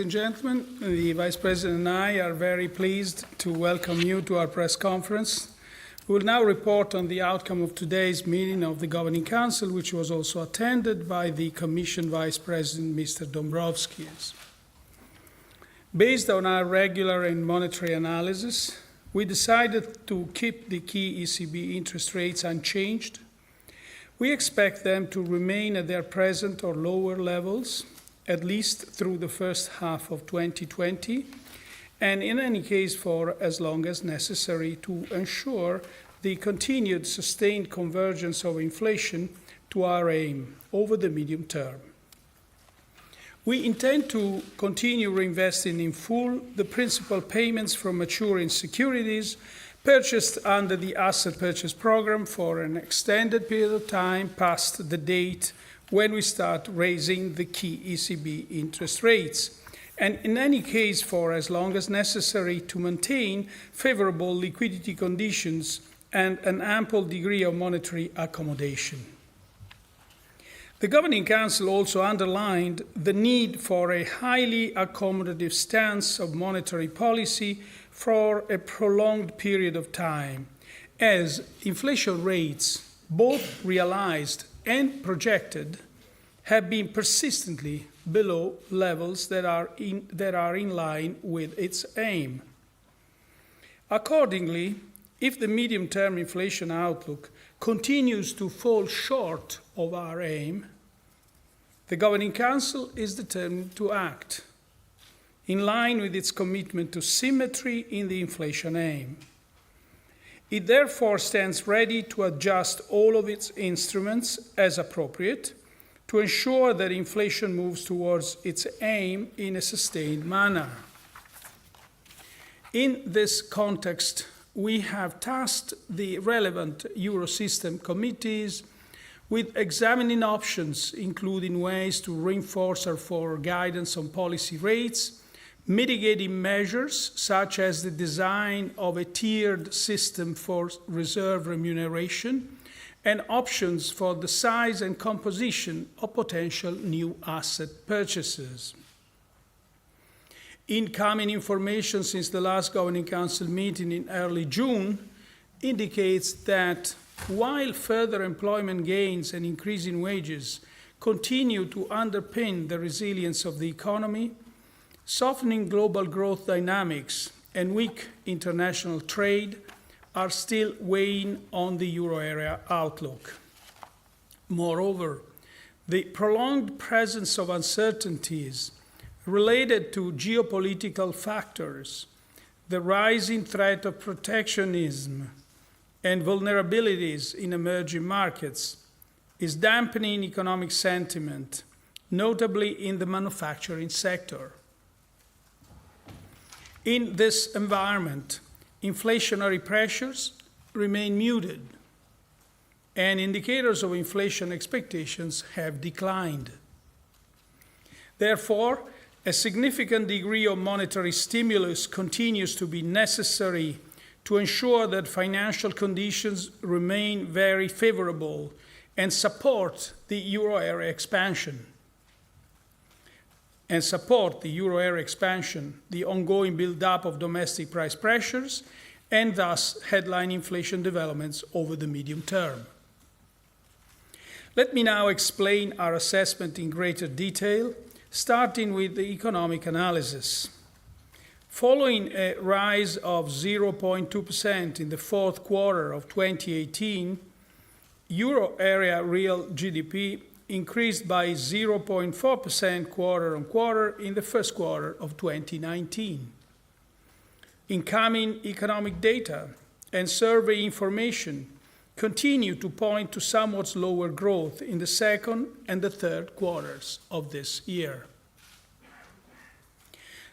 Ladies and gentlemen, the Vice President and I are very pleased to welcome you to our press conference. We will now report on the outcome of today's meeting of the Governing Council, which was also attended by the Commission Vice President, Mr. Dombrovskis. Based on our regular and monetary analysis, we decided to keep the key ECB interest rates unchanged. We expect them to remain at their present or lower levels, at least through the first half of 2020, and in any case for as long as necessary to ensure the continued sustained convergence of inflation to our aim over the medium term. We intend to continue reinvesting in full the principal payments from maturing securities purchased under the asset purchase program for an extended period of time past the date when we start raising the key ECB interest rates, and in any case for as long as necessary to maintain favorable liquidity conditions and an ample degree of monetary accommodation. The Governing Council also underlined the need for a highly accommodative stance of monetary policy for a prolonged period of time, as inflation rates, both realized and projected, have been persistently below levels that are in line with its aim. Accordingly, if the medium-term inflation outlook continues to fall short of our aim, the Governing Council is determined to act in line with its commitment to symmetry in the inflation aim. It therefore stands ready to adjust all of its instruments as appropriate to ensure that inflation moves towards its aim in a sustained manner. In this context, we have tasked the relevant Eurosystem committees with examining options, including ways to reinforce our forward guidance on policy rates, mitigating measures such as the design of a tiered system for reserve remuneration, and options for the size and composition of potential new asset purchases. Incoming information since the last Governing Council meeting in early June indicates that while further employment gains and increasing wages continue to underpin the resilience of the economy, softening global growth dynamics and weak international trade are still weighing on the euro area outlook. Moreover, the prolonged presence of uncertainties related to geopolitical factors, the rising threat of protectionism, and vulnerabilities in emerging markets is dampening economic sentiment, notably in the manufacturing sector. In this environment, inflationary pressures remain muted, and indicators of inflation expectations have declined. Therefore, a significant degree of monetary stimulus continues to be necessary to ensure that financial conditions remain very favorable and support the euro area expansion. The ongoing build-up of domestic price pressures, and thus headline inflation developments over the medium term. Let me now explain our assessment in greater detail, starting with the economic analysis. Following a rise of 0.2% in the fourth quarter of 2018, euro area real GDP increased by 0.4% quarter-on-quarter in the first quarter of 2019. Incoming economic data and survey information continue to point to somewhat slower growth in the second and the third quarters of this year.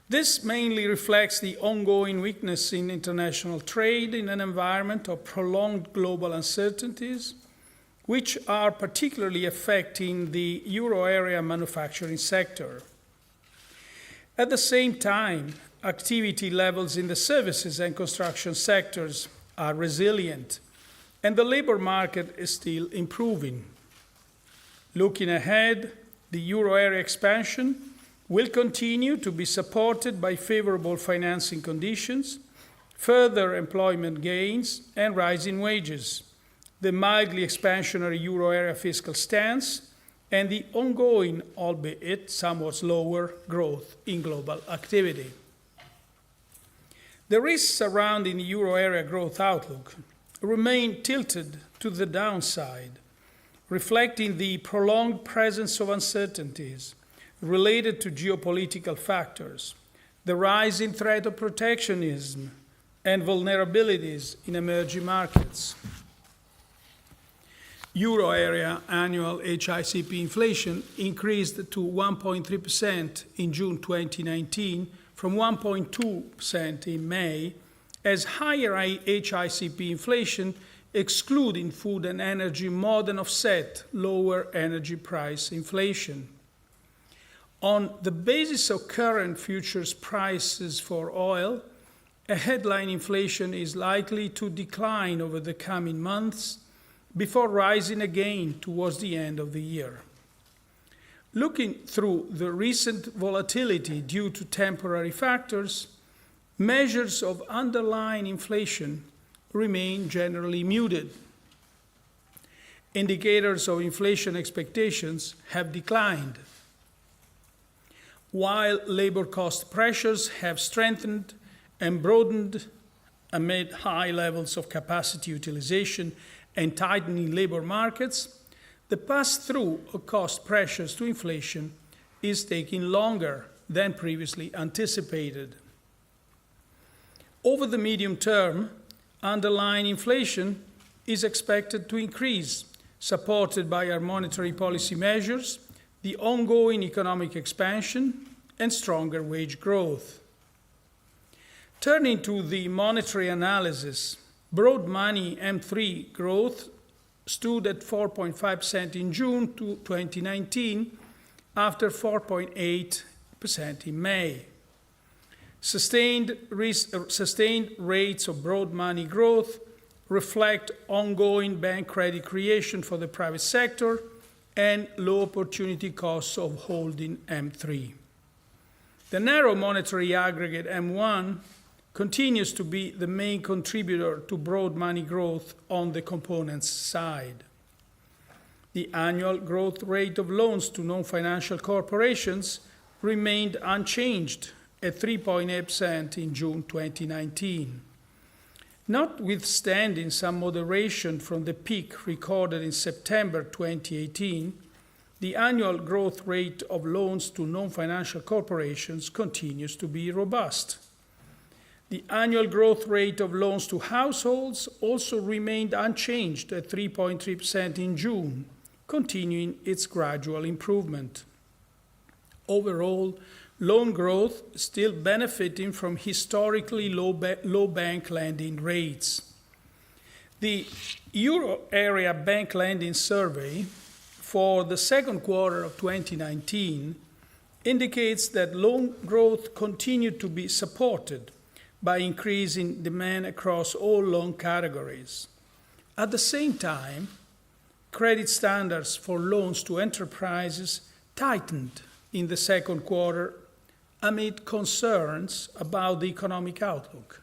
This mainly reflects the ongoing weakness in international trade in an environment of prolonged global uncertainties, which are particularly affecting the euro area manufacturing sector. At the same time, activity levels in the services and construction sectors are resilient, and the labor market is still improving. Looking ahead, the euro area expansion will continue to be supported by favorable financing conditions, further employment gains, and rising wages, the mildly expansionary euro area fiscal stance, and the ongoing, albeit somewhat slower, growth in global activity. The risks surrounding the euro area growth outlook remain tilted to the downside, reflecting the prolonged presence of uncertainties related to geopolitical factors, the rising threat of protectionism, and vulnerabilities in emerging markets. Euro area annual HICP inflation increased to 1.3% in June 2019 from 1.2% in May, as higher HICP inflation, excluding food and energy, more than offset lower energy price inflation. On the basis of current futures prices for oil, a headline inflation is likely to decline over the coming months before rising again towards the end of the year. Looking through the recent volatility due to temporary factors, measures of underlying inflation remain generally muted. Indicators of inflation expectations have declined. While labor cost pressures have strengthened and broadened amid high levels of capacity utilization and tightening labor markets, the pass-through of cost pressures to inflation is taking longer than previously anticipated. Over the medium term, underlying inflation is expected to increase, supported by our monetary policy measures, the ongoing economic expansion, and stronger wage growth. Turning to the monetary analysis, broad money M3 growth stood at 4.5% in June 2019 after 4.8% in May. Sustained rates of broad money growth reflect ongoing bank credit creation for the private sector and low opportunity costs of holding M3. The narrow monetary aggregate M1 continues to be the main contributor to broad money growth on the components side. The annual growth rate of loans to non-financial corporations remained unchanged at 3.8% in June 2019. Notwithstanding some moderation from the peak recorded in September 2018, the annual growth rate of loans to non-financial corporations continues to be robust. The annual growth rate of loans to households also remained unchanged at 3.3% in June, continuing its gradual improvement. Overall, loan growth is still benefiting from historically low bank lending rates. The Euro Area Bank Lending Survey for the second quarter of 2019 indicates that loan growth continued to be supported by increasing demand across all loan categories. At the same time, credit standards for loans to enterprises tightened in the second quarter amid concerns about the economic outlook,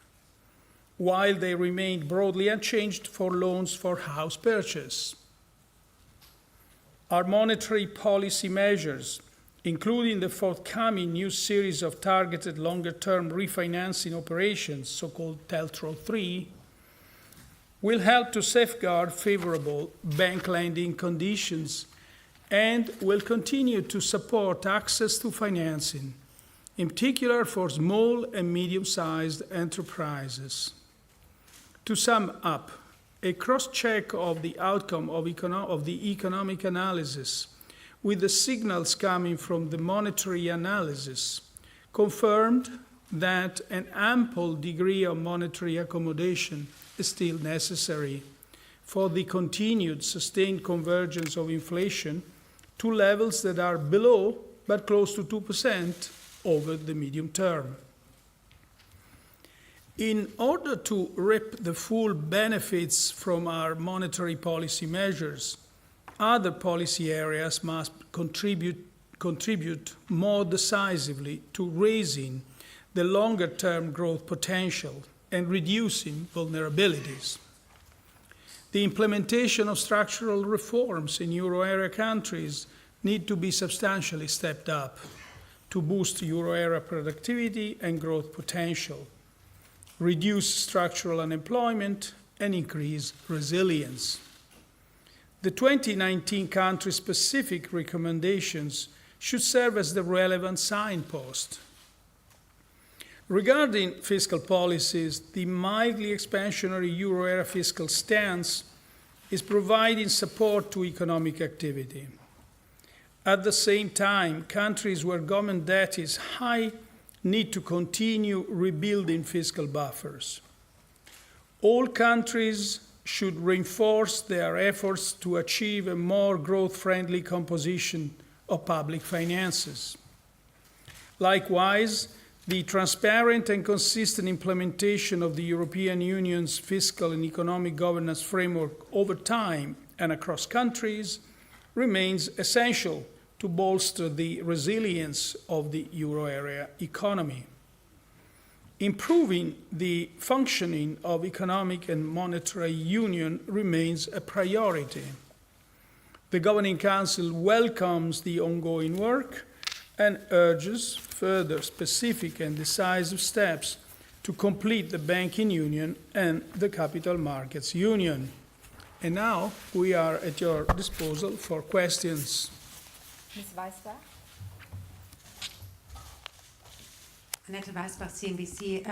while they remained broadly unchanged for loans for house purchase. Our monetary policy measures, including the forthcoming new series of targeted longer-term refinancing operations, so-called TLTRO III, will help to safeguard favorable bank lending conditions and will continue to support access to financing, in particular for small and medium-sized enterprises. To sum up, a cross-check of the outcome of the economic analysis with the signals coming from the monetary analysis confirmed that an ample degree of monetary accommodation is still necessary for the continued sustained convergence of inflation to levels that are below but close to 2% over the medium term. In order to reap the full benefits from our monetary policy measures, other policy areas must contribute contribute more decisively to raising the longer-term growth potential and reducing vulnerabilities. The implementation of structural reforms in euro area countries need to be substantially stepped up to boost euro area productivity and growth potential, reduce structural unemployment, and increase resilience. The 2019 country-specific recommendations should serve as the relevant signpost. Regarding fiscal policies, the mildly expansionary euro area fiscal stance is providing support to economic activity. At the same time, countries where government debt is high need to continue rebuilding fiscal buffers. All countries should reinforce their efforts to achieve a more growth-friendly composition of public finances. Likewise, the transparent and consistent implementation of the European Union's fiscal and economic governance framework over time and across countries remains essential to bolster the resilience of the euro area economy. Improving the functioning of economic and monetary union remains a priority. The Governing Council welcomes the ongoing work and urges further specific and decisive steps to complete the banking union and the capital markets union. And now we are at your disposal for questions. Ms. Weisbach. Annette Weisbach, CNBC.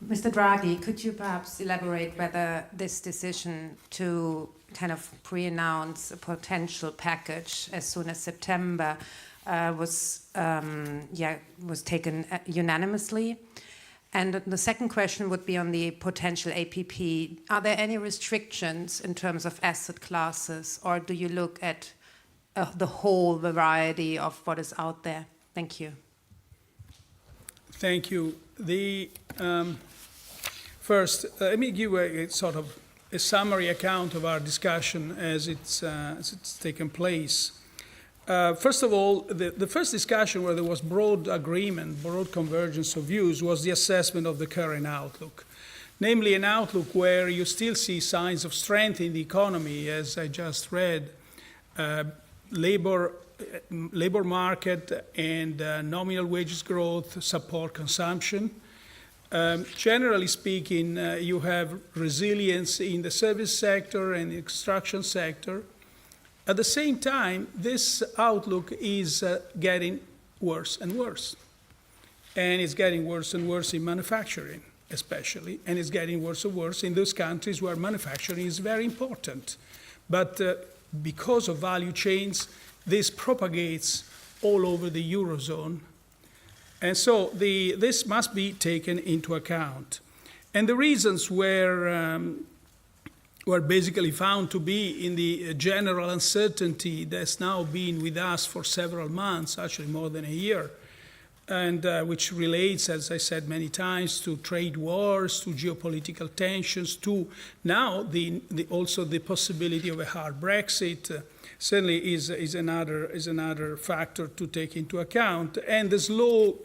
Mr. Draghi, could you perhaps elaborate whether this decision to kind of pre-announce a potential package as soon as September was taken unanimously? And the second question would be on the potential APP. Are there any restrictions in terms of asset classes, or do you look at the whole variety of what is out there? Thank you. Thank you. First, let me give a sort of a summary account of our discussion as it's taken place. First of all, the first discussion where there was broad agreement, broad convergence of views, was the assessment of the current outlook. Namely, an outlook where you still see signs of strength in the economy, as I just read, labor market and nominal wages growth support consumption. Generally speaking, you have resilience in the service sector and the construction sector. At the same time, this outlook is getting worse and worse. And it's getting worse and worse in manufacturing, especially, and it's getting worse and worse in those countries where manufacturing is very important. But because of value chains, this propagates all over the Eurozone. And so this must be taken into account. And the reasons were basically found to be in the general uncertainty that's now been with us for several months, actually more than a year, and which relates, as I said many times, to trade wars, to geopolitical tensions, to now also the possibility of a hard Brexit. Certainly is another factor to take into account, and the slow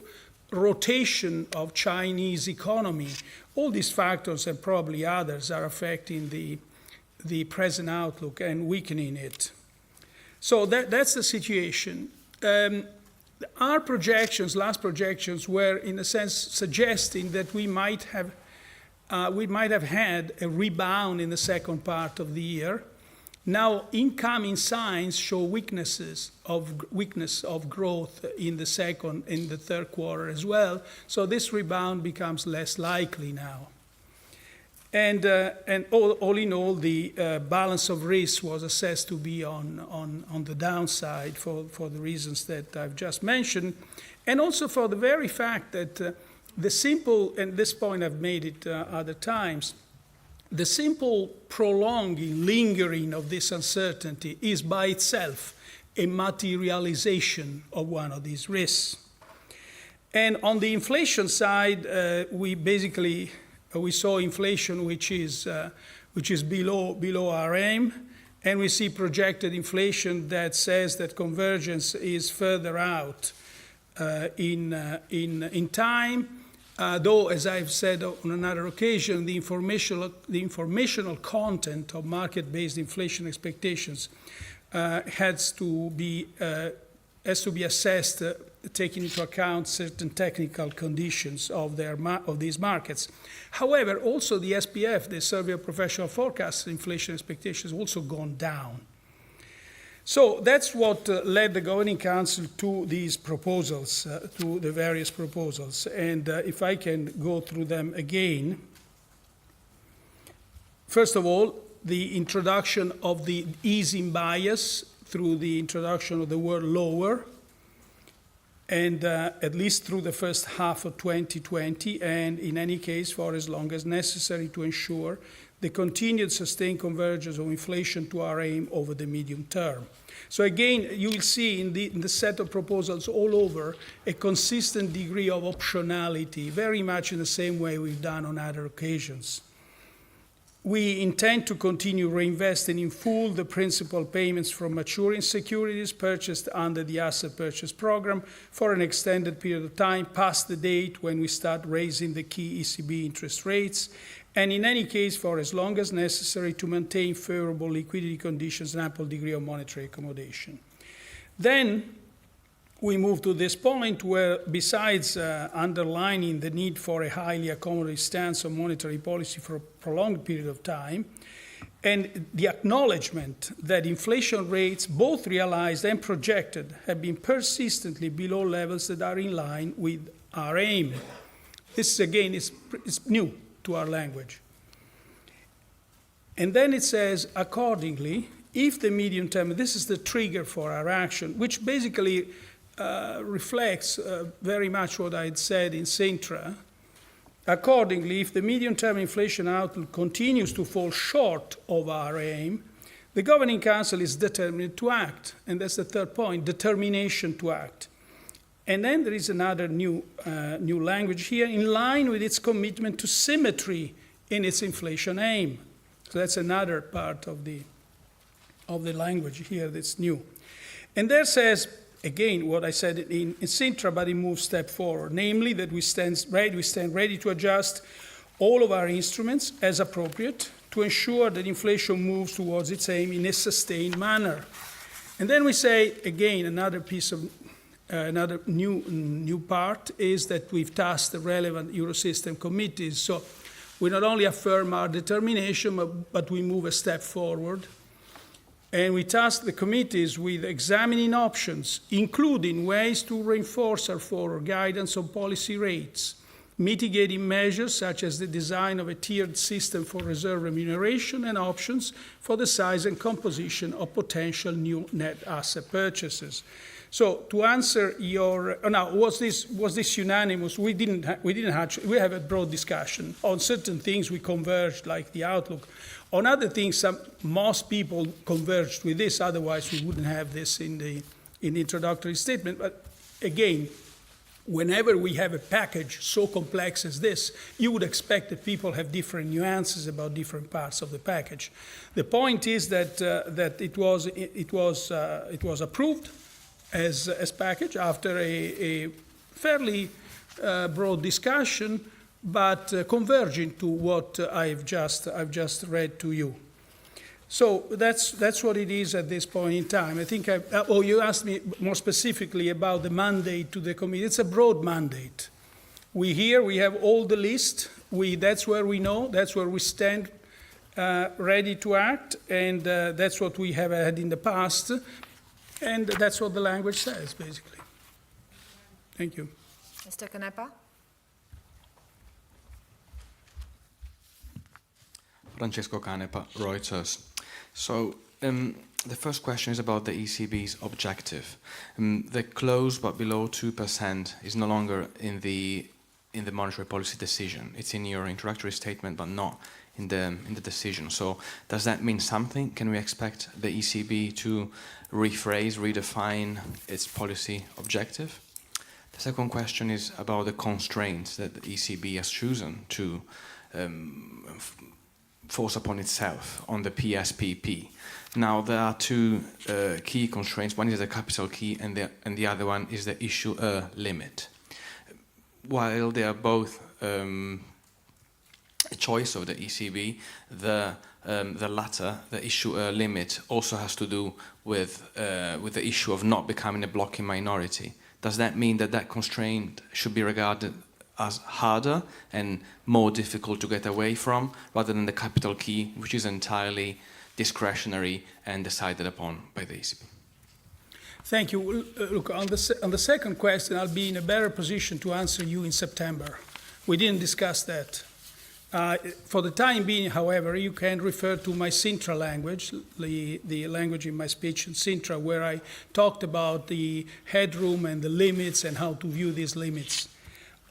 rotation of Chinese economy. All these factors and probably others are affecting the present outlook and weakening it. So that's the situation. Our projections, last projections, were in a sense suggesting that we might have had a rebound in the second part of the year. Now, incoming signs show weakness of growth in the third quarter as well. So this rebound becomes less likely now. And all in all, the balance of risk was assessed to be on the downside for the reasons that I've just mentioned, and also for the very fact that the simple, and this point I've made it other times, the simple prolonging, lingering of this uncertainty is by itself a materialization of one of these risks. And on the inflation side, we saw inflation which is below our aim, and we see projected inflation that says that convergence is further out in time. Though, as I've said on another occasion, the informational content of market-based inflation expectations has to be assessed, taking into account certain technical conditions of these markets. However, also the SPF, the Survey of Professional Forecasts, inflation expectations also gone down. So that's what led the Governing Council to these proposals, to the various proposals. And if I can go through them again. First of all, the introduction of the easing bias through the introduction of the word lower, and at least through the first half of 2020, and in any case for as long as necessary to ensure the continued sustained convergence of inflation to our aim over the medium term. So again, you will see in the set of proposals all over a consistent degree of optionality, very much in the same way we've done on other occasions. We intend to continue reinvesting in full the principal payments from maturing securities purchased under the asset purchase program for an extended period of time past the date when we start raising the key ECB interest rates, and in any case for as long as necessary to maintain favorable liquidity conditions and ample degree of monetary accommodation. Then we move to this point where, besides underlining the need for a highly accommodative stance on monetary policy for a prolonged period of time, and the acknowledgement that inflation rates, both realized and projected, have been persistently below levels that are in line with our aim. This, again, is new to our language. And then it says, accordingly, if the medium term, this is the trigger for our action, which basically reflects very much what I had said in Sintra. Accordingly, if the medium-term inflation outlook continues to fall short of our aim, the Governing Council is determined to act. And that's the third point, determination to act. And then there is another new language here, in line with its commitment to symmetry in its inflation aim. So that's another part of the language here that's new. And there says, again, what I said in Sintra, but it moves a step forward, namely that we stand ready to adjust all of our instruments as appropriate to ensure that inflation moves towards its aim in a sustained manner. And then we say, again, another piece of another new part is that we've tasked the relevant Eurosystem committees. So we not only affirm our determination, but we move a step forward. And we task the committees with examining options, including ways to reinforce our forward guidance on policy rates, mitigating measures such as the design of a tiered system for reserve remuneration and options for the size and composition of potential new net asset purchases. So to answer your now, was this unanimous? We have a broad discussion on certain things. We converged, like the outlook. On other things, most people converged with this. Otherwise, we wouldn't have this in the introductory statement. But again, whenever we have a package so complex as this, you would expect that people have different nuances about different parts of the package. The point is that it was approved as package after a fairly broad discussion, but converging to what I've just read to you. So that's what it is at this point in time. I think you asked me more specifically about the mandate to the committee. It's a broad mandate. We have all the list. That's where we know. That's where we stand ready to act, and that's what we have had in the past. And that's what the language says, basically. Thank you. Mr. Canepa? Francesco Canepa, Reuters. So the first question is about the ECB's objective. The close but below 2% is no longer in the monetary policy decision. It's in your introductory statement, but not in the decision. So does that mean something? Can we expect the ECB to rephrase, redefine its policy objective? The second question is about the constraints that the ECB has chosen to force upon itself on the PSPP. Now, there are two key constraints. One is the capital key, and the other one is the issuer limit. While they are both a choice of the ECB, the latter, the issuer limit, also has to do with the issue of not becoming a blocking minority. Does that mean that that constraint should be regarded as harder and more difficult to get away from, rather than the capital key, which is entirely discretionary and decided upon by the ECB? Thank you. Look, on the second question, I'll be in a better position to answer you in September. We didn't discuss that. For the time being, however, you can refer to my Sintra language, the language in my speech in Sintra, where I talked about the headroom and the limits and how to view these limits.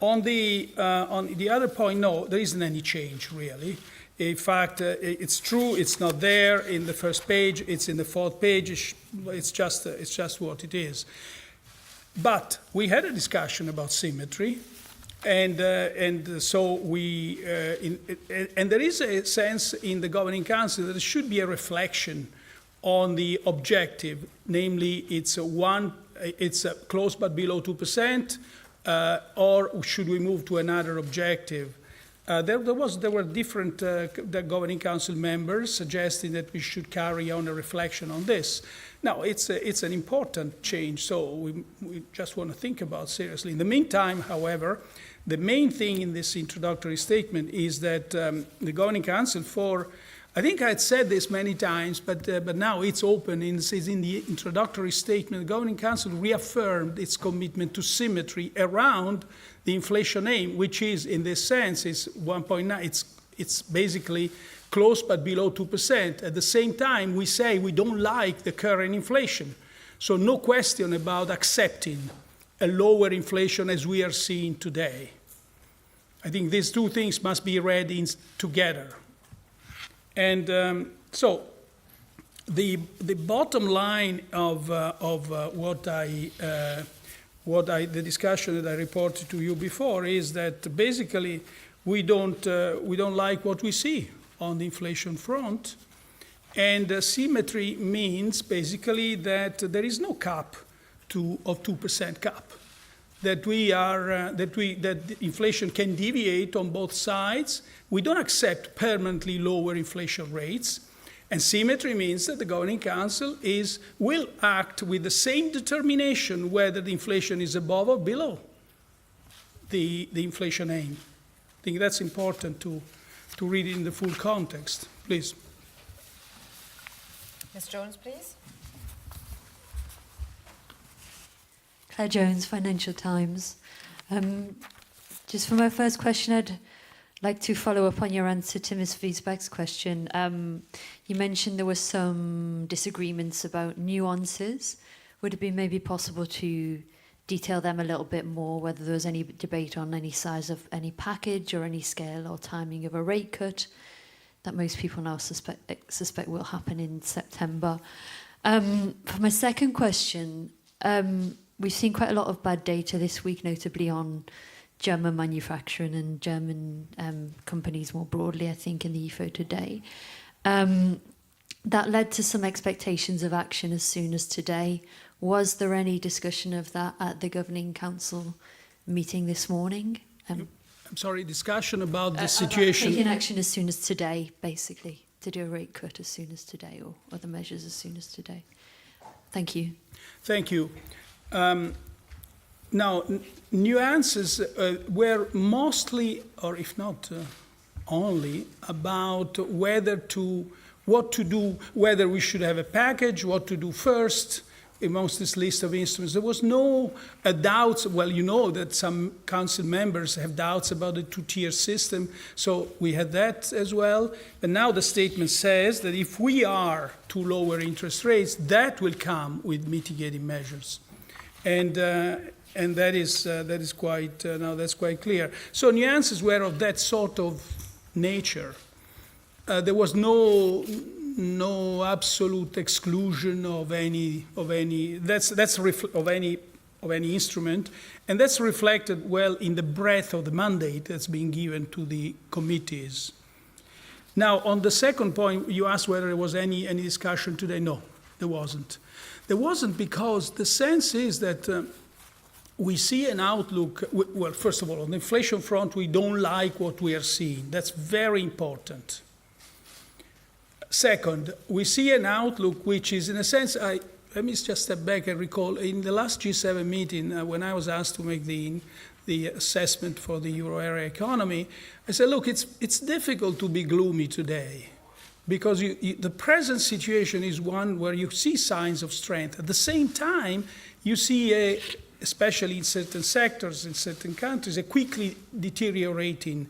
On the other point, no, there isn't any change, really. In fact, it's true, it's not there in the first page, it's in the fourth page, it's just what it is. But we had a discussion about symmetry, and so we, and there is a sense in the Governing Council that there should be a reflection on the objective, namely it's a close but below 2%, or should we move to another objective? There were different the Governing Council members suggesting that we should carry on a reflection on this. Now, it's an important change, so we just want to think about seriously. In the meantime, however, the main thing in this introductory statement is that the Governing Council I think I had said this many times, but now it's open. It's in the introductory statement. The Governing Council reaffirmed its commitment to symmetry around the inflation aim, which is, in this sense, is 1.9. It's basically close but below 2%. At the same time, we say we don't like the current inflation. So no question about accepting a lower inflation as we are seeing today. I think these two things must be read together. And so the bottom line of the discussion that I reported to you before is that basically we don't like what we see on the inflation front, and symmetry means basically that there is no cap of 2% cap. That inflation can deviate on both sides. We don't accept permanently lower inflation rates. And symmetry means that the Governing Council will act with the same determination whether the inflation is above or below the inflation aim. I think that's important to read it in the full context. Please. Ms. Jones, please. Claire Jones, Financial Times. Just for my first question, I'd like to follow up on your answer to Ms. Wiesbach's question. You mentioned there were some disagreements about nuances. Would it be maybe possible to detail them a little bit more, whether there was any debate on any size of any package or any scale or timing of a rate cut that most people now suspect will happen in September? For my second question, we've seen quite a lot of bad data this week, notably on German manufacturing and German companies more broadly, I think, in the IFO today. That led to some expectations of action as soon as today. Was there any discussion of that at the Governing Council meeting this morning? I'm sorry, discussion about the situation? Taking action as soon as today, basically, to do a rate cut as soon as today or other measures as soon as today. Thank you. Thank you. Now, nuances were mostly, or if not only, about what to do, whether we should have a package, what to do first amongst this list of instruments. There was no doubts. Well, you know that some council members have doubts about the two-tier system, so we had that as well. But now the statement says that if we are to lower interest rates, that will come with mitigating measures. And that is quite now that's quite clear. So nuances were of that sort of nature. There was no absolute exclusion of any instrument, and that's reflected well in the breadth of the mandate that's being given to the committees. Now, on the second point, you asked whether there was any discussion today. No, there wasn't. There wasn't because the sense is that we see an outlook. Well, first of all, on the inflation front, we don't like what we are seeing. That's very important. Second, we see an outlook which is, in a sense, let me just step back and recall, in the last G7 meeting, when I was asked to make the assessment for the euro area economy, I said, look, it's difficult to be gloomy today because the present situation is one where you see signs of strength. At the same time, you see, especially in certain sectors, in certain countries, a quickly deteriorating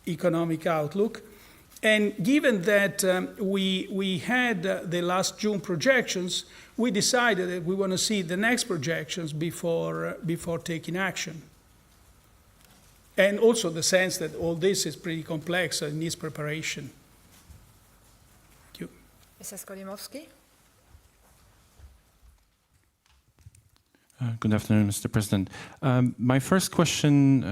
economic outlook. And given that we had the last June projections, we decided that we want to see the next projections before taking action. And also the sense that all this is pretty complex and needs preparation. Thank you. Mr. Skolimowski. Good afternoon, Mr. President. My first question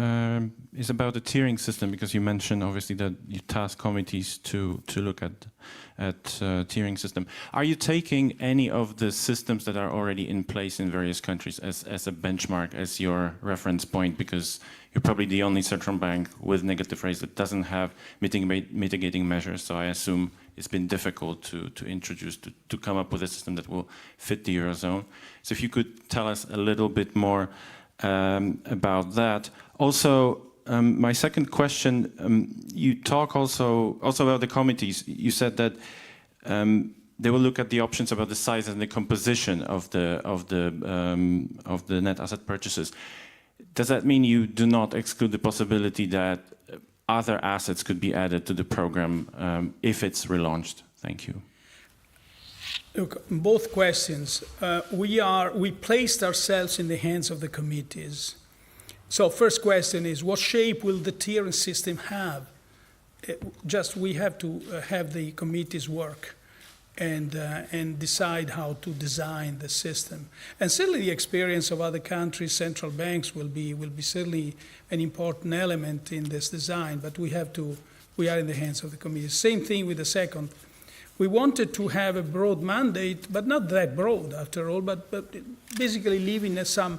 is about the tiering system, because you mentioned obviously that you task committees to look at tiering system. Are you taking any of the systems that are already in place in various countries as a benchmark, as your reference point? Because you're probably the only central bank with negative rates that doesn't have mitigating measures. So I assume it's been difficult to introduce, to come up with a system that will fit the Eurozone. So if you could tell us a little bit more about that. Also, my second question, you talk also about the committees. You said that they will look at the options about the size and the composition of the net asset purchases. Does that mean you do not exclude the possibility that other assets could be added to the program if it's relaunched? Thank you. Look, both questions. We placed ourselves in the hands of the committees. So first question is, what shape will the tiering system have? We have to have the committees work and decide how to design the system. And certainly the experience of other countries' central banks will be certainly an important element in this design, but we are in the hands of the committees. Same thing with the second. We wanted to have a broad mandate, but not that broad after all, but basically leaving some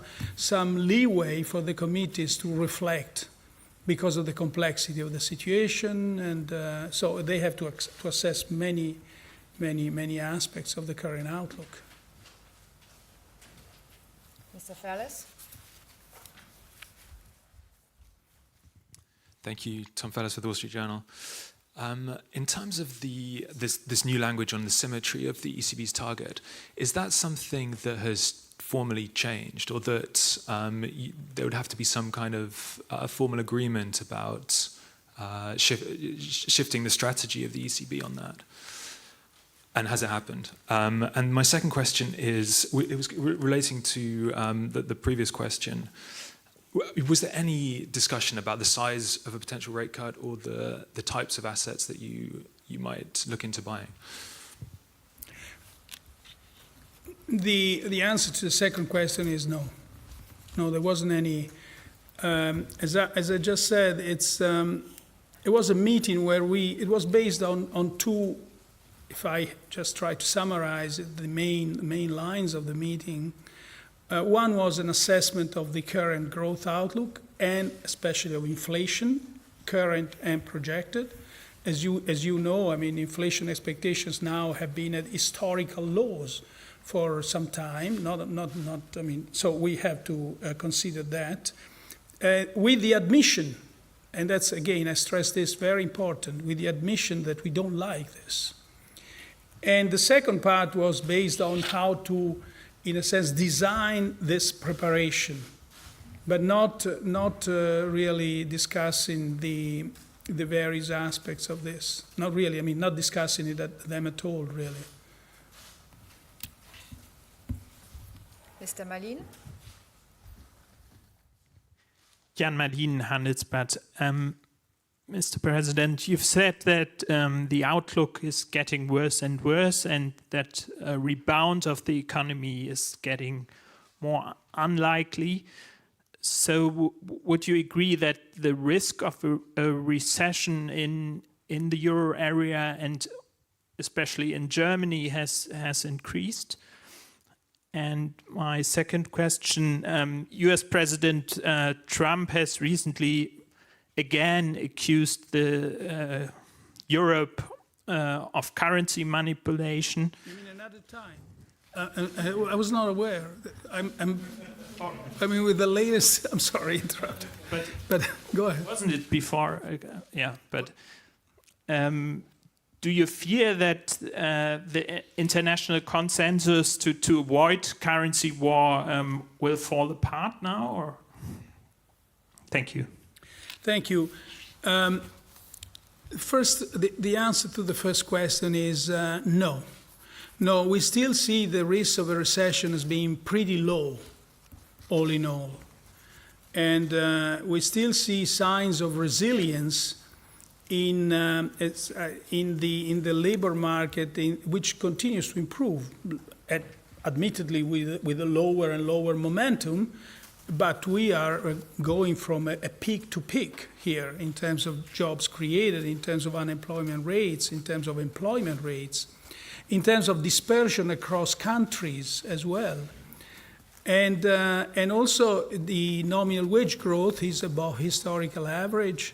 leeway for the committees to reflect because of the complexity of the situation, and so they have to assess many aspects of the current outlook. Mr. Ferles. Thank you. Tom Ferles with the Wall Street Journal. In terms of this new language on the symmetry of the ECB's target, is that something that has formally changed, or that there would have to be some kind of formal agreement about shifting the strategy of the ECB on that? And has it happened? And my second question is, it was relating to the previous question. Was there any discussion about the size of a potential rate cut or the types of assets that you might look into buying? The answer to the second question is no. No, there wasn't any. As I just said, it was a meeting where it was based on two. If I just try to summarize the main lines of the meeting, one was an assessment of the current growth outlook and especially of inflation, current and projected. As you know, I mean, inflation expectations now have been at historical lows for some time. So we have to consider that with the admission, and that's again, I stress this, very important, with the admission that we don't like this. And the second part was based on how to, in a sense, design this preparation, but not really discussing the various aspects of this. Not really, I mean, not discussing them at all, really. Mr. Malin. Jan Malin, Handelsblatt. Mr. President, you've said that the outlook is getting worse and worse, and that a rebound of the economy is getting more unlikely. So would you agree that the risk of a recession in in the euro area and especially in Germany has increased? And my second question, US President Trump has recently again accused the Europe of currency manipulation. You mean another time? I was not aware. I mean, with the latest, I'm sorry, interrupt. But go ahead. Wasn't it before? Yeah, but do you fear that the international consensus to avoid currency war will fall apart now? Or thank you. Thank you. First, the answer to the first question is no. No, we still see the risk of a recession as being pretty low, all in all. And we still see signs of resilience in the labor market, which continues to improve, admittedly with a lower and lower momentum, but we are going from a peak to peak here in terms of jobs created, in terms of unemployment rates, in terms of employment rates, in terms of dispersion across countries as well. And also the nominal wage growth is above historical average.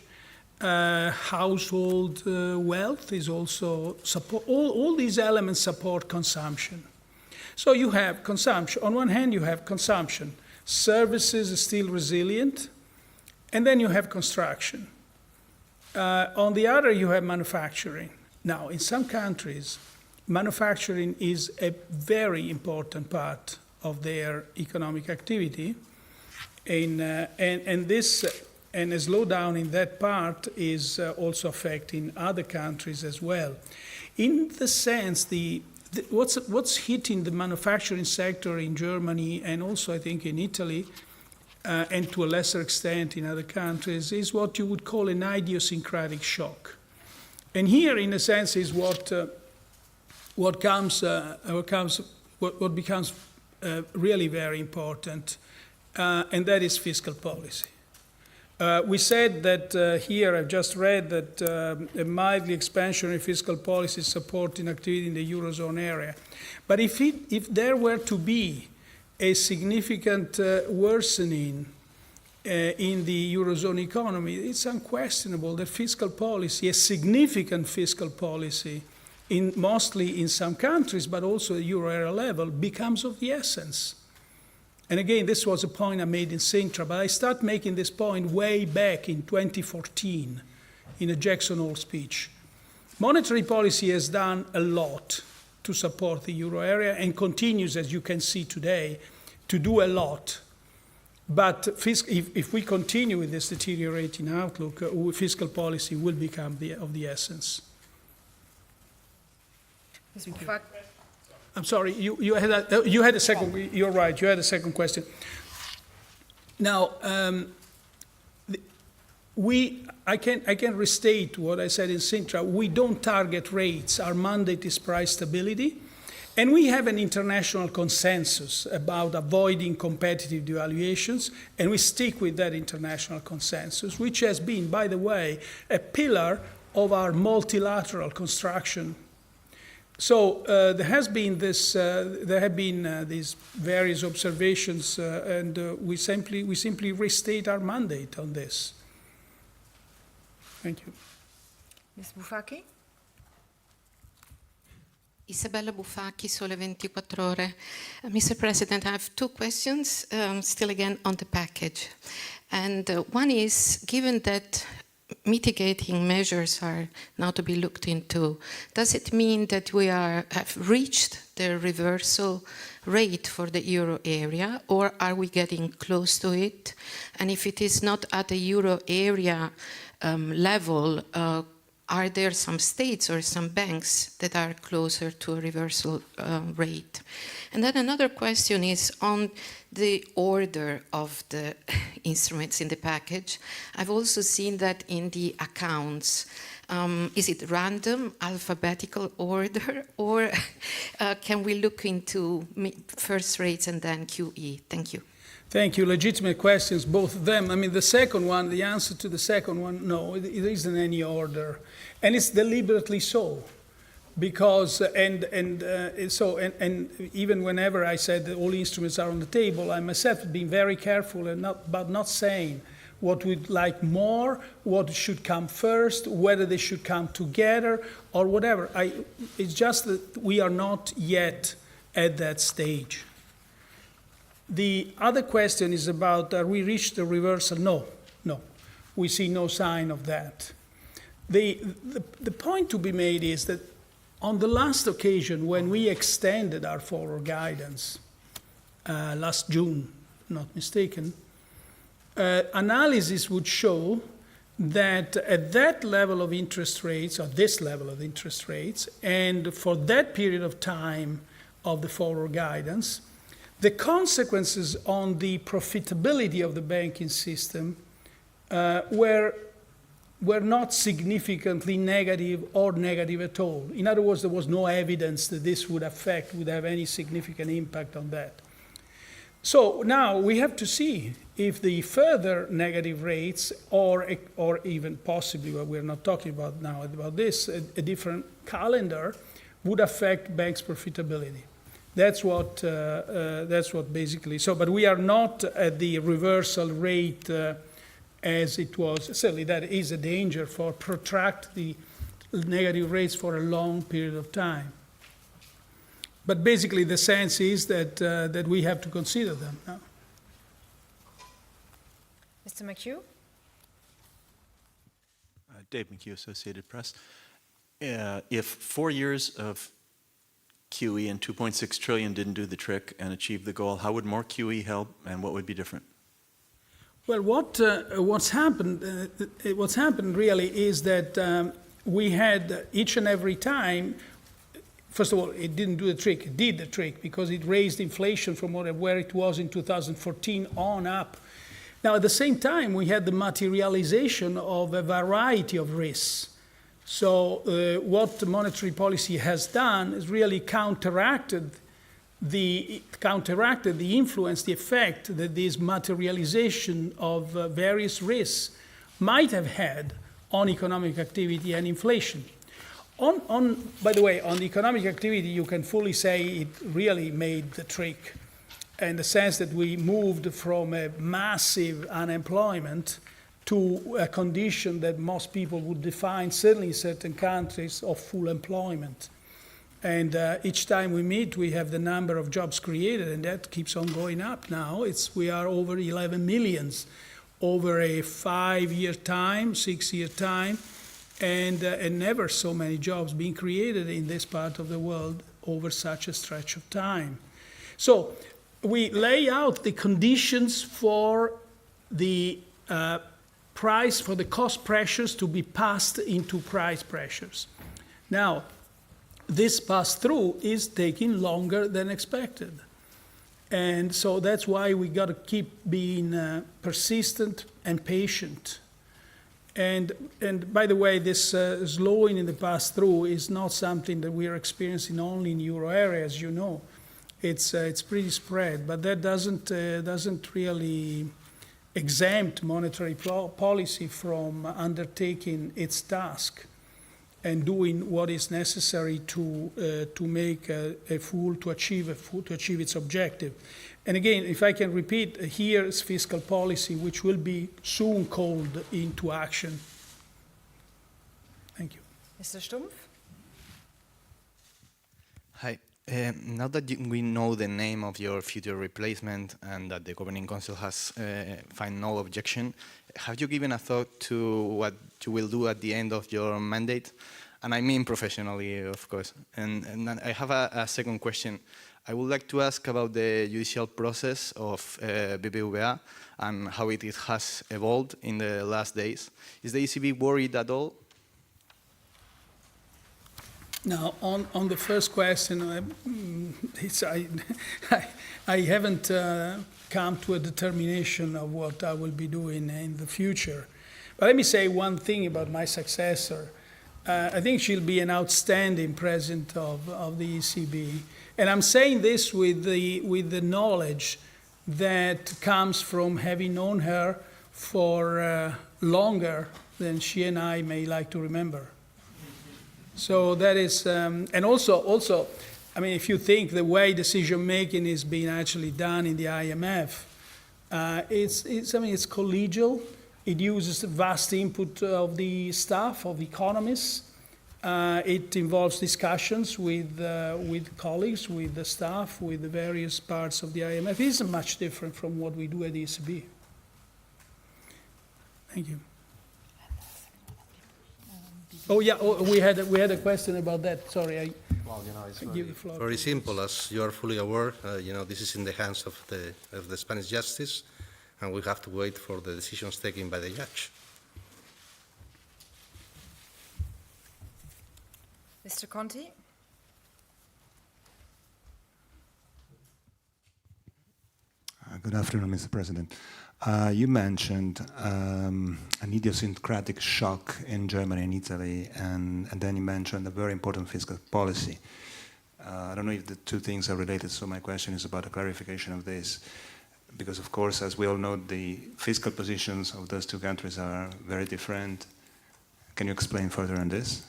Household wealth is also support. All these elements support consumption. So you have consumption. On one hand, you have consumption. Services are still resilient. And then you have construction. On the other, you have manufacturing. Now, in some countries, manufacturing is a very important part of their economic activity. And a slowdown in that part is also affecting other countries as well. In the sense, what's hitting the manufacturing sector in Germany and also I think in Italy, and to a lesser extent in other countries, is what you would call an idiosyncratic shock. And here, in a sense, is what becomes really very important, and that is fiscal policy. We said that here, I've just read that a mildly expansionary fiscal policy is supporting activity in the Eurozone area. But if there were to be a significant worsening in the Eurozone economy, it's unquestionable that fiscal policy, a significant fiscal policy, mostly in some countries, but also at Euro area level, becomes of the essence. And again, this was a point I made in Sintra, but I start making this point way back in 2014 in a Jackson Hole speech. Monetary policy has done a lot to support the Euro area and continues, as you can see today, to do a lot. But if we continue with this deteriorating outlook, fiscal policy will become of the essence. I'm sorry, you had a second. You're right. You had a second question. Now, I can restate what I said in Sintra. We don't target rates. Our mandate is price stability, and we have an international consensus about avoiding competitive devaluations, and we stick with that international consensus, which has been, by the way, a pillar of our multilateral construction. So there have been these various observations, and we simply restate our mandate on this. Thank you. Ms. Bufacchi? Isabella Bufacchi, Sole 24 Ore. Mr. President, I have two questions, still again on the package. And one is, given that mitigating measures are now to be looked into, does it mean that we have reached the reversal rate for the euro area, or are we getting close to it? And if it is not at the euro area level, are there some states or some banks that are closer to a reversal rate? And then another question is on the order of the instruments in the package. I've also seen that in the accounts. Is it random, alphabetical order, or can we look into first rates and then QE? Thank you. Thank you. Legitimate questions, both of them. I mean, the second one, the answer to the second one, no, it isn't any order. And it's deliberately so. Because, and even whenever I said that all instruments are on the table, I myself have been very careful about not saying what we'd like more, what should come first, whether they should come together, or whatever. It's just that we are not yet at that stage. The other question is about, are we reached the reversal? No. We see no sign of that. The point to be made is that on the last occasion when we extended our forward guidance, last June, not mistaken, analysis would show that at that level of interest rates, or this level of interest rates, and for that period of time of the forward guidance, the consequences on the profitability of the banking system were not significantly negative or negative at all. In other words, there was no evidence that this would have any significant impact on that. So now we have to see if the further negative rates, or even possibly, what we're not talking about now, about this, a different calendar, would affect banks' profitability. That's what basically, so, but we are not at the reversal rate as it was. Certainly that is a danger for protract the negative rates for a long period of time. But basically the sense is that we have to consider them now. Mr. McHugh? Dave McHugh, Associated Press. If 4 years of QE and 2.6 trillion didn't do the trick and achieve the goal, how would more QE help, and what would be different? Well, what's happened really is that we had each and every time. First of all, it didn't do the trick. It did the trick because it raised inflation from where it was in 2014 on up. Now, at the same time, we had the materialization of a variety of risks. So what monetary policy has done is really counteracted the influence, the effect that this materialization of various risks might have had on economic activity and inflation. By the way, on the economic activity, you can fully say it really made the trick, in the sense that we moved from a massive unemployment to a condition that most people would define, certainly in certain countries, of full employment. And each time we meet, we have the number of jobs created, and that keeps on going up now. We are over 11 million over a 5-year time, 6-year time, and never so many jobs being created in this part of the world over such a stretch of time. So we lay out the conditions for the for the cost pressures to be passed into price pressures. Now, this pass-through is taking longer than expected. And so that's why we got to keep being persistent and patient. And by the way, this slowing in the pass-through is not something that we are experiencing only in euro area, as you know. It's pretty spread, but that doesn't really exempt monetary policy from undertaking its task and doing what is necessary to make to achieve its objective. And again, if I can repeat, here is fiscal policy, which will be soon called into action. Thank you. Mr. Stumpf? Hi. Now that we know the name of your future replacement and that the Governing Council has found no objection, have you given a thought to what you will do at the end of your mandate? And I mean professionally, of course. And I have a second question. I would like to ask about the judicial process of BBVA and how it has evolved in the last days. Is the ECB worried at all? Now, on the first question, I haven't come to a determination of what I will be doing in the future. But let me say one thing about my successor. I think she'll be an outstanding president of the ECB. And I'm saying this with the knowledge that comes from having known her for longer than she and I may like to remember. So that is, and also, I mean, if you think the way decision making is being actually done in the IMF, it's collegial. It uses vast input of the staff, of the economists. It involves discussions with colleagues, with the staff, with the various parts of the IMF. It isn't much different from what we do at the ECB. Thank you. Oh yeah, we had a question about that. Sorry, Well, it's give the floor. very simple. As you are fully aware, this is in the hands of the Spanish justice, and we have to wait for the decisions taken by the judge. Mr. Conti? Good afternoon, Mr. President. You mentioned an idiosyncratic shock in Germany and Italy, and then you mentioned a very important fiscal policy. I don't know if the two things are related, so my question is about a clarification of this. Because, of course, as we all know, the fiscal positions of those two countries are very different. Can you explain further on this?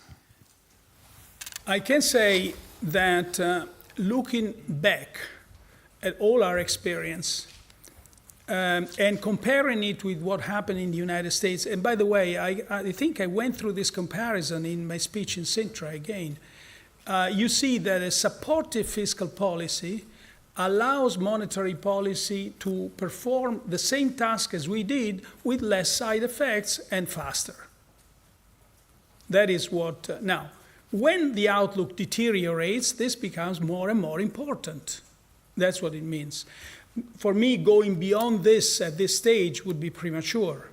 I can say that looking back at all our experience and comparing it with what happened in the United States, and by the way, I think I went through this comparison in my speech in Sintra again, you see that a supportive fiscal policy allows monetary policy to perform the same task as we did with less side effects and faster. That is what, now, when the outlook deteriorates, this becomes more and more important. That's what it means. For me, going beyond this at this stage would be premature.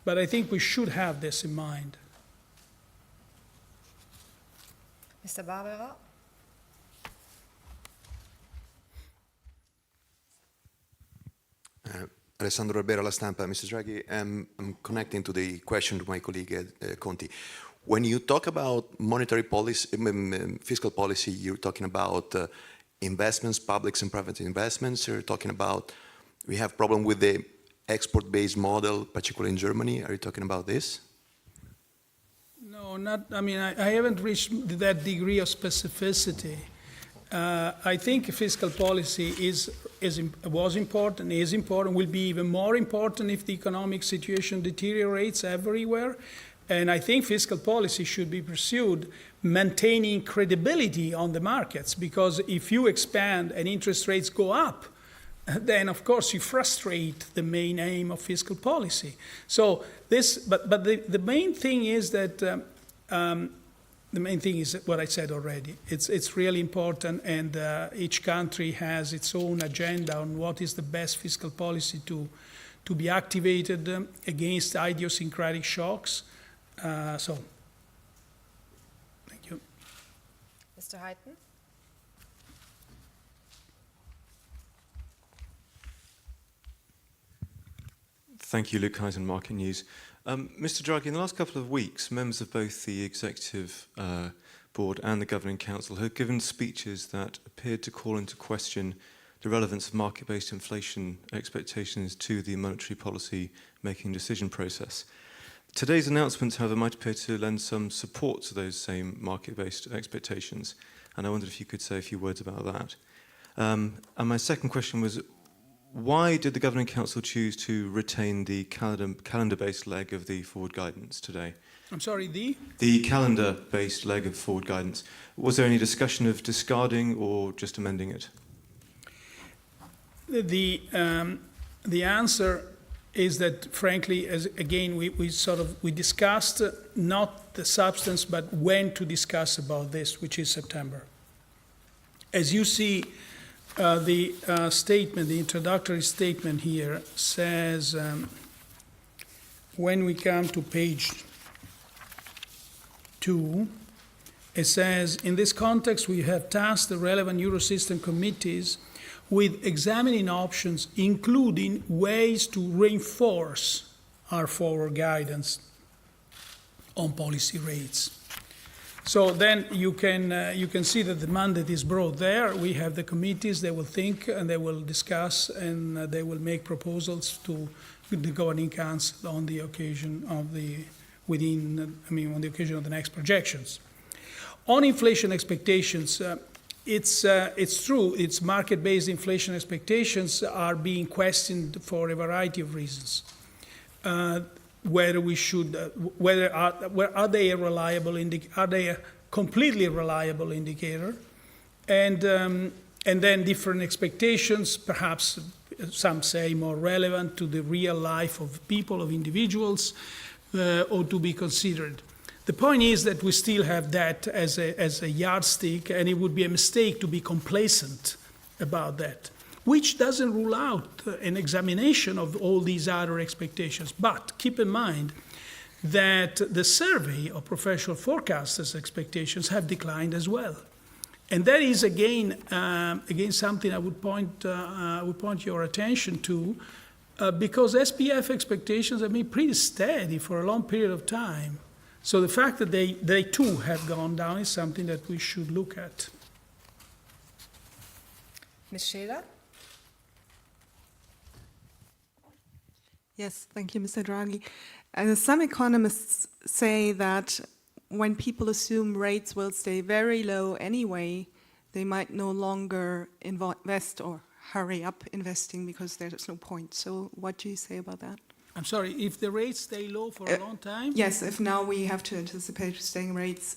But I think we should have this in mind. Mr. Barbera? Alessandro Barbera, La Stampa. Mr. Draghi, I'm connecting to the question to my colleague Conti. When you talk about monetary policy, fiscal policy, you're talking about investments, public and private investments. You're talking about we have problem with the export-based model, particularly in Germany. Are you talking about this? No, not. I mean, I haven't reached that degree of specificity. I think fiscal policy was important, is important, will be even more important if the economic situation deteriorates everywhere. And I think fiscal policy should be pursued maintaining credibility on the markets, because if you expand and interest rates go up, then of course you frustrate the main aim of fiscal policy. So this, but the main thing is that the main thing is what I said already. It's really important, and each country has its own agenda on what is the best fiscal policy to be activated against idiosyncratic shocks. So, thank you. Mr. Huyton? Thank you, Luke Huyton, Market News. Mr. Draghi, in the last couple of weeks, members of both the Executive Board and the Governing Council have given speeches that appeared to call into question the relevance of market-based inflation expectations to the monetary policy making decision process. Today's announcements, however, might appear to lend some support to those same market-based expectations, and I wondered if you could say a few words about that. And my second question was, why did the Governing Council choose to retain the calendar-based leg of the forward guidance today? I'm sorry, The calendar-based leg of forward guidance. Was there any discussion of discarding or just amending it? The answer is that, frankly, as again, we discussed not the substance, but when to discuss about this, which is September. As you see, the statement, the introductory statement here says, when we come to page 2, it says, in this context, we have tasked the relevant Eurosystem committees with examining options, including ways to reinforce our forward guidance on policy rates. So then you can see that the mandate is broad there. We have the committees, they will think and they will discuss and they will make proposals to the Governing Council on the occasion of the next projections. On inflation expectations, it's true, it's market-based inflation expectations are being questioned for a variety of reasons. Whether we should, are they a completely reliable indicator, and then different expectations, perhaps some say more relevant to the real life of people, of individuals, or to be considered. The point is that we still have that as a yardstick, and it would be a mistake to be complacent about that, which doesn't rule out an examination of all these other expectations. But keep in mind that the survey of professional forecasters' expectations have declined as well. And that is, again something I would point your attention to, because SPF expectations have been pretty steady for a long period of time. So the fact that they too have gone down is something that we should look at. Ms. Scheler? Yes, thank you, Mr. Draghi. Some economists say that when people assume rates will stay very low anyway, they might no longer invest or hurry up investing because there's no point. So what do you say about that? I'm sorry, if the rates stay low for a long time? Yes, if now we have to anticipate rates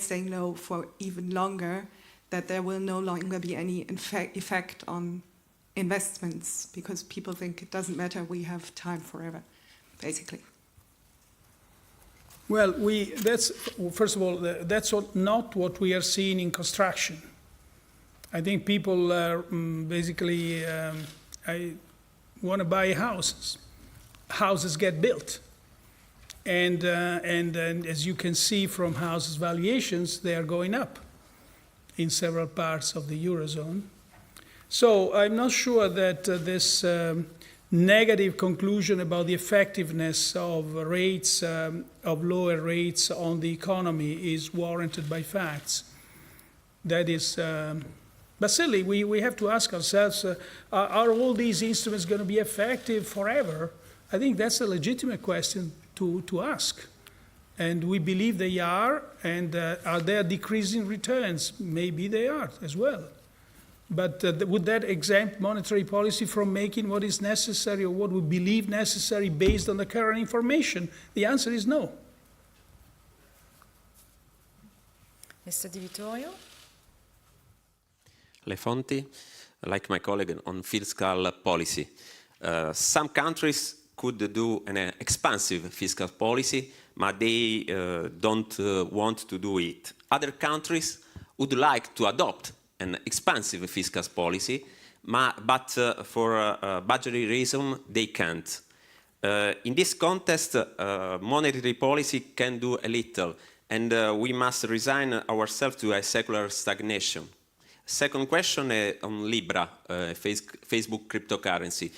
staying low for even longer, that there will no longer be any effect on investments because people think it doesn't matter, we have time forever, basically. Well, first of all, that's not what we are seeing in construction. I think people basically want to buy houses. Houses get built. And as you can see from houses valuations, they are going up in several parts of the Eurozone. So I'm not sure that this negative conclusion about the effectiveness of rates, of lower rates on the economy is warranted by facts. That is, but certainly we have to ask ourselves, are all these instruments going to be effective forever? I think that's a legitimate question to ask. And we believe they are, and are there decreasing returns? Maybe they are as well. But would that exempt monetary policy from making what is necessary or what we believe necessary based on the current information? The answer is no. Mr. Di Vittorio? Le Fonti, like my colleague on fiscal policy. Some countries could do an expansive fiscal policy, but they don't want to do it. Other countries would like to adopt an expansive fiscal policy, but for budgetary reasons they can't. In this context, monetary policy can do a little, and we must resign ourselves to a secular stagnation. Second question on Libra, Facebook cryptocurrency.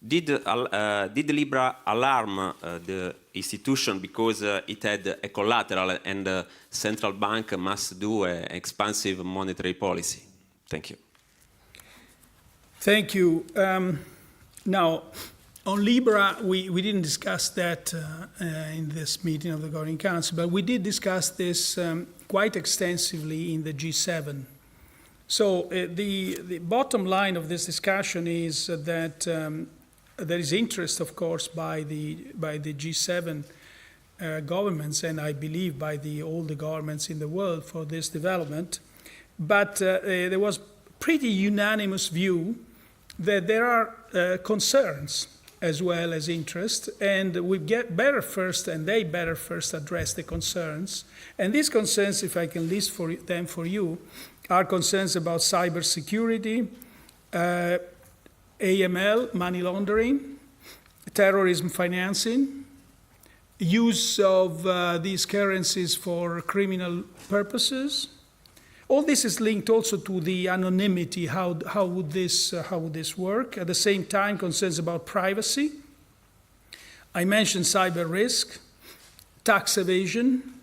Did Libra alarm the institution because it had a collateral and the central bank must do an expansive monetary policy? Thank you. Thank you. Now, on Libra, we didn't discuss that in this meeting of the Governing Council, but we did discuss this quite extensively in the G7. So the bottom line of this discussion is that there is interest, of course, by the G7 governments, and I believe by all the governments in the world for this development. But there was pretty unanimous view that there are concerns as well as interest, and we get better first, and they better first address the concerns. And these concerns, if I can list them for you, are concerns about cybersecurity, AML, money laundering, terrorism financing, use of these currencies for criminal purposes. All this is linked also to the anonymity. How would this work? At the same time, concerns about privacy. I mentioned cyber risk, tax evasion,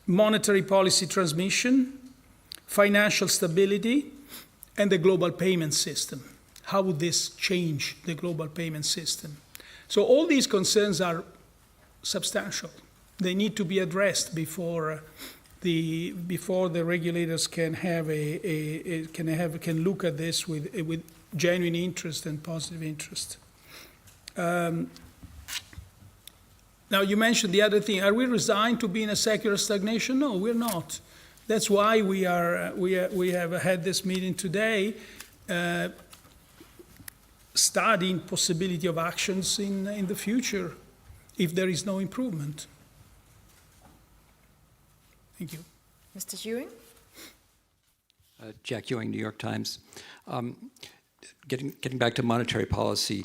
monetary policy transmission, financial stability, and the global payment system. How would this change the global payment system? So all these concerns are substantial. They need to be addressed before the regulators can can look at this with genuine interest and positive interest. Now you mentioned the other thing. Are we resigned to be in a secular stagnation? No, we're not. That's why we have had this meeting today, studying possibility of actions in the future if there is no improvement. Thank you. Mr. Ewing? Jack Ewing, New York Times. Getting back to monetary policy,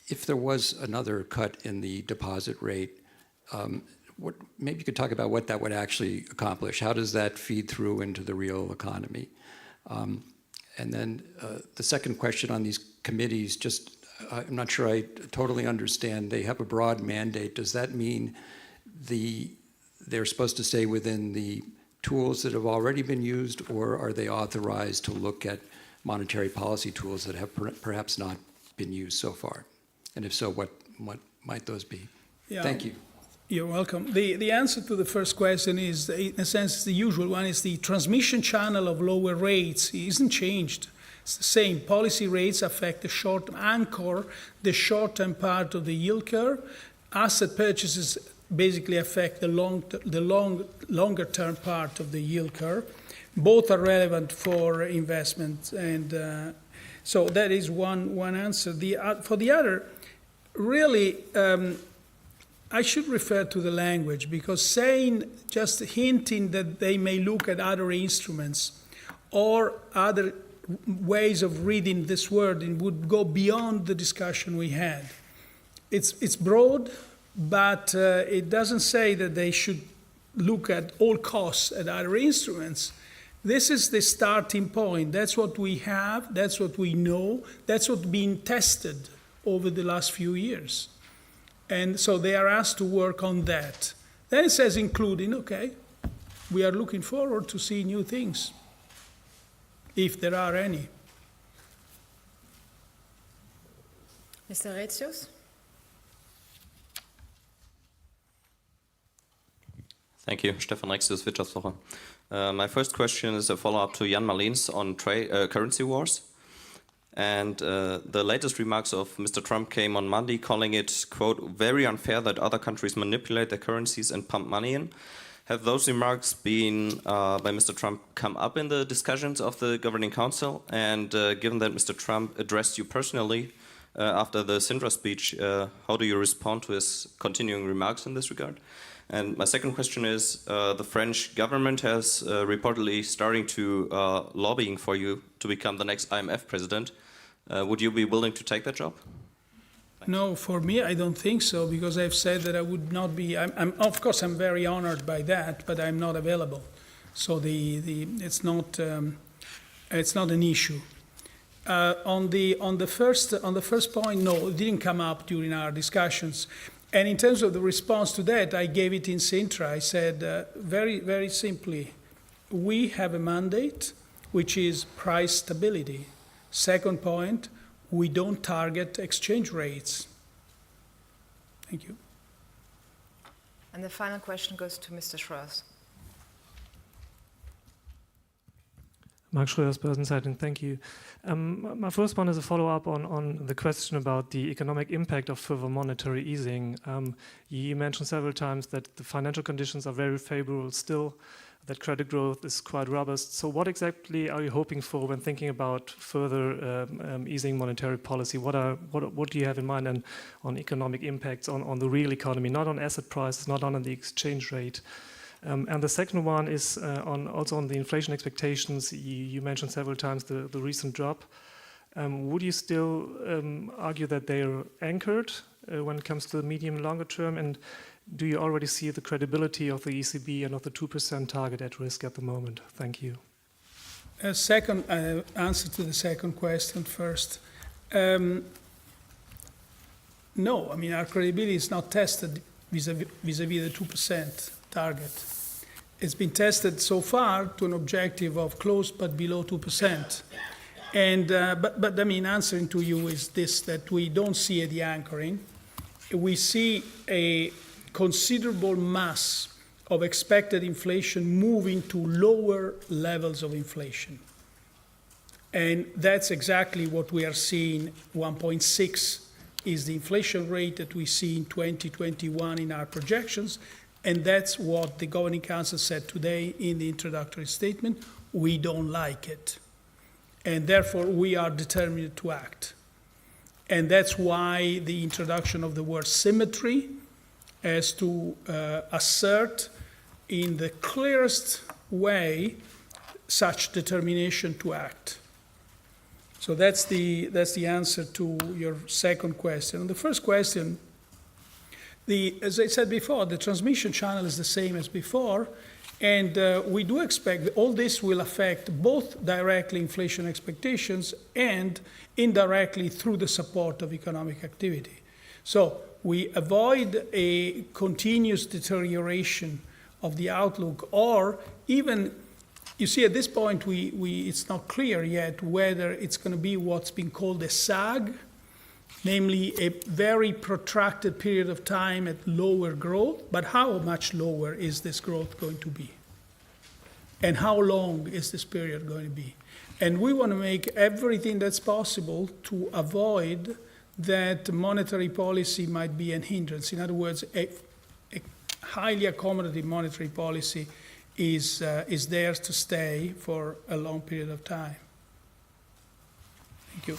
if there was another cut in the deposit rate, maybe you could talk about what that would actually accomplish. How does that feed through into the real economy? And then the second question on these committees, I'm not sure I totally understand. They have a broad mandate. Does that mean they're supposed to stay within the tools that have already been used, or are they authorized to look at monetary policy tools that have perhaps not been used so far? And if so, what might those be? Yeah. Thank you. You're welcome. The answer to the first question is, in a sense, the usual one is the transmission channel of lower rates isn't changed. It's the same. Policy rates affect the short-term part of the yield curve. Asset purchases basically affect the longer-term part of the yield curve. Both are relevant for investment, and so that is one answer. For the other, really, I should refer to the language, because just hinting that they may look at other instruments or other ways of reading this word would go beyond the discussion we had. It's broad, but it doesn't say that they should look at all costs at other instruments. This is the starting point. That's what we have. That's what we know. That's what's been tested over the last few years. And so they are asked to work on that. Then it says including, okay, we are looking forward to see new things, if there are any. Mr. Retzius? Thank you. Stefan Rexius, Wirtschaftswoche. My first question is a follow-up to Jan Marlin's on currency wars. And the latest remarks of Mr. Trump came on Monday, calling it, quote, very unfair that other countries manipulate their currencies and pump money in. Have those remarks been, by Mr. Trump, come up in the discussions of the Governing Council? And given that Mr. Trump addressed you personally after the Sintra speech, how do you respond to his continuing remarks in this regard? And my second question is, the French government has reportedly starting to lobbying for you to become the next IMF president. Would you be willing to take that job? No, for me, I don't think so, because I've said that I would not be. Of course, I'm very honored by that, but I'm not available. So it's not an issue. On the first point, no, it didn't come up during our discussions. And in terms of the response to that, I gave it in Sintra. I said very, very simply, we have a mandate which is price stability. Second point, we don't target exchange rates. Thank you. And the final question goes to Mr. Schroers. Mark Schröers, Börsenzeitung, thank you. My first one is a follow-up on the question about the economic impact of further monetary easing. You mentioned several times that the financial conditions are very favorable still, that credit growth is quite robust. So what exactly are you hoping for when thinking about further easing monetary policy? What do you have in mind on economic impacts on the real economy, not on asset prices, not on the exchange rate? And the second one is also on the inflation expectations. You mentioned several times the recent drop. Would you still argue that they are anchored when it comes to the medium and longer term? And do you already see the credibility of the ECB and of the 2% target at risk at the moment? Thank you. A second answer to the second question first. No, I mean, our credibility is not tested vis-a-vis the 2% target. it's been tested so far to an objective of close but below 2%. And, but I mean, answering to you is this, that we don't see a de-anchoring. We see a considerable mass of expected inflation moving to lower levels of inflation. And that's exactly what we are seeing. 1.6 is the inflation rate that we see in 2021 in our projections. And that's what the Governing Council said today in the introductory statement. We don't like it. And therefore, we are determined to act. And that's why the introduction of the word symmetry as to assert in the clearest way such determination to act. So that's the answer to your second question. On the first question, as I said before, the transmission channel is the same as before, and we do expect that all this will affect both directly inflation expectations and indirectly through the support of economic activity. So we avoid a continuous deterioration of the outlook, or even, you see, at this point, it's not clear yet whether it's going to be what's been called a sag, namely a very protracted period of time at lower growth, but how much lower is this growth going to be? And how long is this period going to be? And we want to make everything that's possible to avoid that monetary policy might be an hindrance. In other words, a highly accommodative monetary policy is there to stay for a long period of time. Thank you.